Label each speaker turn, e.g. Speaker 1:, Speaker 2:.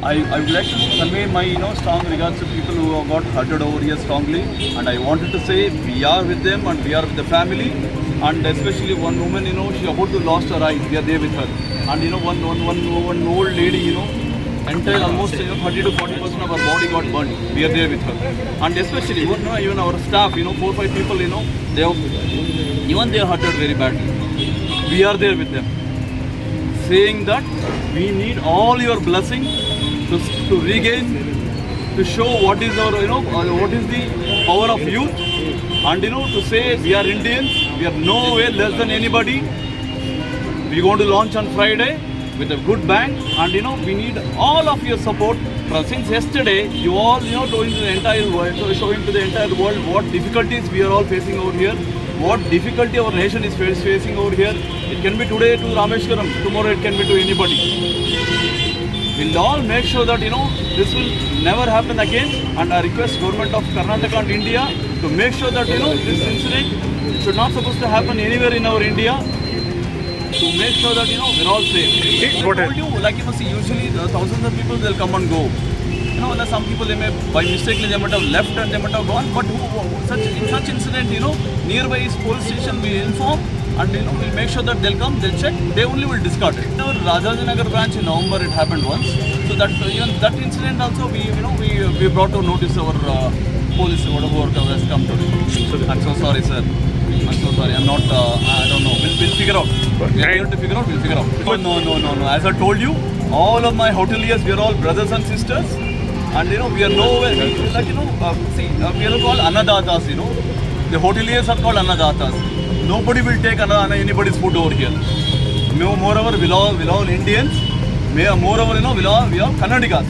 Speaker 1: I would like to convey my strong regards to people who have got hurted over here strongly, and I wanted to say we are with them and we are with the family, and especially one woman, she about to lost her eye. We are there with her, and one old lady, entire almost 30 to 40% of our body got burned. We are there with her, and especially even our staff, 4 or 5 people, they are hurted very badly. We are there with them, saying that we need all your blessing to regain, to show what is our what is the power of youth, and to say we are Indians, we are no way less than anybody. We are going to launch on Friday with a good bang, and we need all of your support. Since yesterday, you all showing to the entire world what difficulties we are all facing over here, what difficulty our nation is facing over here. It can be today to Rameshwaram, tomorrow it can be to anybody. We'll all make sure that this will never happen again, and I request government of Karnataka and India to make sure that this incident should not supposed to happen anywhere in our India, to make sure that we're all safe. I told you, like see, usually thousands of people they'll come and go. Some people they may by mistakenly they might have left and they might have gone, but in such incident, nearby is police station we inform, and we'll make sure that they'll come, they'll check, they only will discard it. In our Raghavendra branch in November it happened once, so that even that incident also we brought to notice our police whatever has come today. I'm so sorry, sir. I'm so sorry. I'm not. I don't know. We'll figure out. We are here to figure out. We'll figure out. No. As I told you, all of my hoteliers, we are all brothers and sisters, and we are nowhere. See, we are called annadatas. The hoteliers are called annadatas. Nobody will take anybody's food over here. Moreover, we all Indians. Moreover, we all Kannadigas.